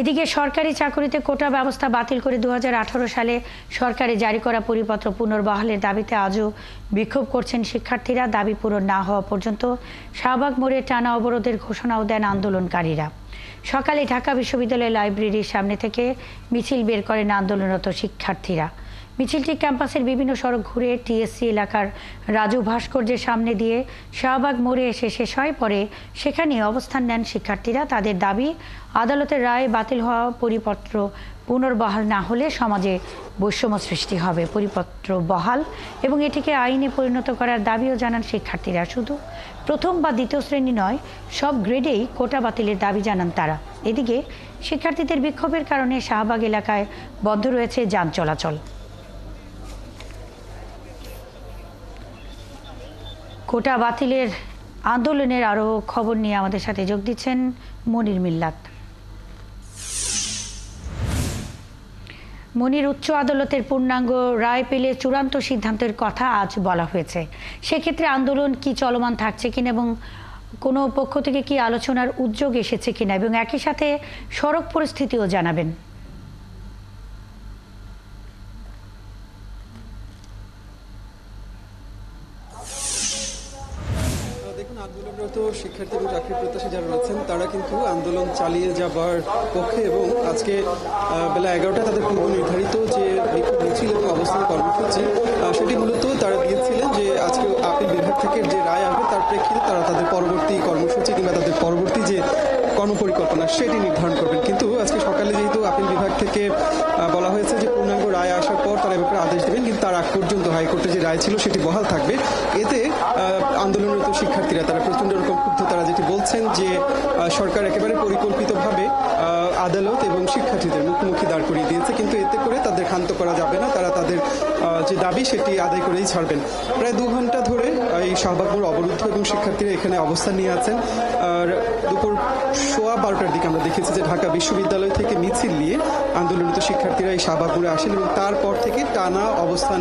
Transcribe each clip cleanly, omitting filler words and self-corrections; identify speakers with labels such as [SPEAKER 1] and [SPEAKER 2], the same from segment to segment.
[SPEAKER 1] এদিকে সরকারি চাকরিতে কোটা ব্যবস্থা বাতিল করে 2018 সালে সরকারি জারি করা পরিপত্র পুনর্বহালের দাবিতে আজও বিক্ষোভ করছেন শিক্ষার্থীরা। দাবি পূরণ না হওয়া পর্যন্ত শাহবাগ মোড়ে টানা অবরোধের ঘোষণাও দেন আন্দোলনকারীরা। সকালে ঢাকা বিশ্ববিদ্যালয় লাইব্রেরির সামনে থেকে মিছিল বের করেন আন্দোলনরত শিক্ষার্থীরা। মিছিলটি ক্যাম্পাসের বিভিন্ন সড়ক ঘুরে টিএসসি এলাকার রাজু ভাস্কর্যের সামনে দিয়ে শাহবাগ মোড়ে এসে শেষ হয়। পরে সেখানে অবস্থান নেন শিক্ষার্থীরা। তাদের দাবি, আদালতের রায় বাতিল হওয়া পরিপত্র পুনর্বহাল না হলে সমাজে বৈষম্য সৃষ্টি হবে। পরিপত্র বহাল এবং এটিকে আইনে পরিণত করার দাবিও জানান শিক্ষার্থীরা। শুধু প্রথম বা দ্বিতীয় শ্রেণী নয়, সব গ্রেডেই কোটা বাতিলের দাবি জানান তারা। এদিকে শিক্ষার্থীদের বিক্ষোভের কারণে শাহবাগ এলাকায় বন্ধ রয়েছে যান চলাচল। কোটা বাতিলের আন্দোলনের আরও খবর নিয়ে আমাদের সাথে যোগ দিচ্ছেন মনির মিল্লাত। মনির, উচ্চ আদালতের পূর্ণাঙ্গ রায় পেলে চূড়ান্ত সিদ্ধান্তের কথা আজ বলা হয়েছে। সেক্ষেত্রে আন্দোলন কি চলমান থাকছে কিনা এবং কোনো পক্ষ থেকে কি আলোচনার উদ্যোগ এসেছে কিনা, এবং একই সাথে সড়ক পরিস্থিতিও জানাবেন।
[SPEAKER 2] দেখুন, আন্দোলনরত শিক্ষার্থী এবং চাকরি প্রত্যাশী যারা রয়েছেন তারা কিন্তু আন্দোলন চালিয়ে যাবার পক্ষে এবং আজকে বেলা 11টা তাদের পূর্ব নির্ধারিত যে বিক্ষোভ মিছিল এবং অবস্থান কর্মসূচি সেটি মূলত তারা দিয়েছিলেন যে আজকে আপিল বিভাগ থেকে যে রায় আসবে তার প্রেক্ষিতে তারা তাদের পরবর্তী কর্মসূচি কিংবা তাদের পরবর্তী যে কর্মপরিকল্পনা সেটি নির্ধারণ করবেন। কিন্তু আজকে সকালে যেহেতু আপিল বিভাগ থেকে বলা হয়েছে যে পূর্ণাঙ্গ রায় আসার পর তারা এ ব্যাপারে আদেশ দেবেন, কিন্তু তার আগ পর্যন্ত হাইকোর্টে যে রায় ছিল সেটি বহাল থাকবে। এতে আন্দোলনরত শিক্ষার্থীরা তারা প্রচণ্ড রকম ক্ষুব্ধ। তারা যেটি বলছেন যে সরকার একেবারে পরিকল্পিতভাবে আদালত এবং শিক্ষার্থীদের মুখোমুখি দাঁড় করিয়ে দিয়েছে, কিন্তু এতে করে তাদের ক্ষান্ত করা যাবে না। তারা তাদের যে দাবি সেটি আদায় করেই ছাড়বেন। প্রায় 2 ঘন্টা ধরে এই শাহবাগ মোড় অবরুদ্ধ এবং শিক্ষার্থীরা এখানে অবস্থান নিয়ে আছেন। আর দুপুর 12:15টার দিকে আমরা দেখেছি যে ঢাকা বিশ্ববিদ্যালয় থেকে মিছিল নিয়ে আন্দোলনরত শিক্ষার্থীরা এই শাহবাগ মোড়ে আসেন এবং তারপর থেকে টানা অবস্থান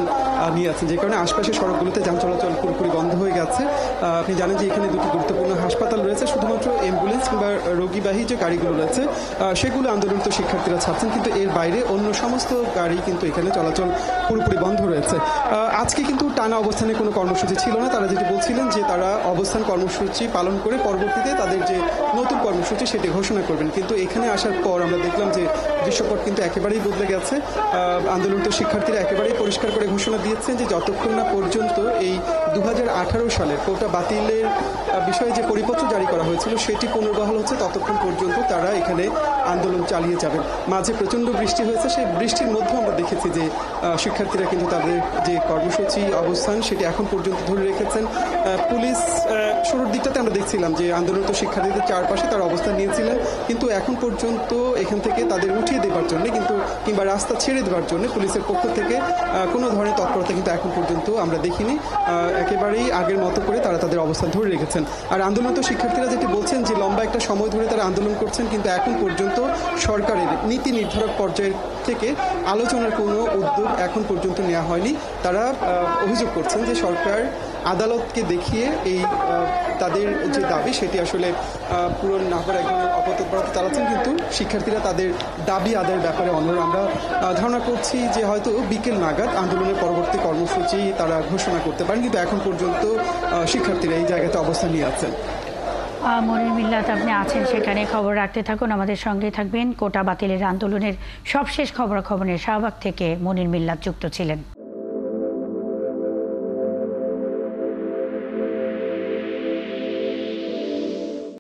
[SPEAKER 2] নিয়ে আছেন, যে কারণে আশপাশের সড়কগুলোতে যান চলাচল পুরোপুরি বন্ধ হয়ে গেছে। আপনি জানেন যে এখানে 2টি গুরুত্বপূর্ণ হাসপাতাল রয়েছে, শুধুমাত্র অ্যাম্বুলেন্স কিংবা রোগীবাহী যে গাড়িগুলো রয়েছে সেগুলো আন্দোলনরত শিক্ষার্থীরা ছাড়ছেন, কিন্তু এর বাইরে অন্য সমস্ত গাড়ি কিন্তু এখানে চলাচল পুরোপুরি বন্ধ রয়েছে। আজকে কিন্তু টানা অবস্থানে কোনো কর্মসূচি ছিল না। তারা যেটি বলছিলেন যে তারা অবস্থান কর্মসূচি পালন করে পরবর্তীতে তাদের যে নতুন কর্মসূচি সেটি ঘোষণা করবেন। কিন্তু এখানে আসার পর আমরা দেখলাম যে দৃশ্যপট কিন্তু একেবারেই বদলে গেছে। আন্দোলনরত শিক্ষার্থীরা একেবারেই পরিষ্কার করে ঘোষণা দিয়েছেন যে যতক্ষণ না পর্যন্ত এই 2018 সালের কোটা বাতিলের বিষয়ে যে পরিপত্র জারি করা হয়েছিল সেটি পুনর্বহাল হচ্ছে, ততক্ষণ পর্যন্ত তারা এখানে আন্দোলন চালিয়ে যাবেন। মাঝে প্রচণ্ড বৃষ্টি হয়েছে, সেই বৃষ্টির মধ্যেও আমরা দেখেছি যে শিক্ষার্থীরা কিন্তু তাদের যে কর্মসূচি অবস্থান সেটি এখন পর্যন্ত ধরে রেখেছেন। পুলিশ শুরুর দিকটাতে আমরা দেখছিলাম যে আন্দোলনরত শিক্ষার্থীদের চারপাশে তারা অবস্থান নিয়েছিলেন, কিন্তু এখন পর্যন্ত এখান থেকে তাদের উঠিয়ে দেবার জন্য কিংবা রাস্তা ছেড়ে দেওয়ার জন্য পুলিশের পক্ষ থেকে কোনো ধরনের তৎপরতা কিন্তু এখন পর্যন্ত আমরা দেখিনি। একেবারেই আগের মতো করে তারা তাদের অবস্থান ধরে রেখেছেন। আর আন্দোলনরত শিক্ষার্থীরা যেটি বলছেন যে লম্বা একটা সময় ধরে তারা আন্দোলন করছেন, কিন্তু এখন পর্যন্ত সরকারের নীতি নির্ধারক পর্যায়ের থেকে আলোচনার কোনো উদ্যোগ এখন পর্যন্ত নেওয়া হয়নি। তারা অভিযোগ করছেন যে সরকার আদালতকে দেখিয়ে এই তাদের যে দাবি সেটি আসলে পূরণ না করার এক ধরনের অপতৎপরতা চালাচ্ছেন, কিন্তু শিক্ষার্থীরা তাদের দাবি আদায়ের ব্যাপারে অনড়। আমরা ধারণা করছি যে হয়তো বিকেল নাগাদ আন্দোলনের পরবর্তী কর্মসূচি তারা ঘোষণা করতে পারেন, কিন্তু এখন পর্যন্ত শিক্ষার্থীরা এই জায়গাতে অবস্থান নিয়ে আছেন।
[SPEAKER 1] মনির মিল্লাত, আপনি আছেন সেখানে, খবর রাখতে থাকুন, আমাদের সঙ্গে থাকবেন। কোটা বাতিলের আন্দোলনের সবশেষ খবরাখবরে শাহবাগ থেকে মনির মিল্লাত যুক্ত ছিলেন।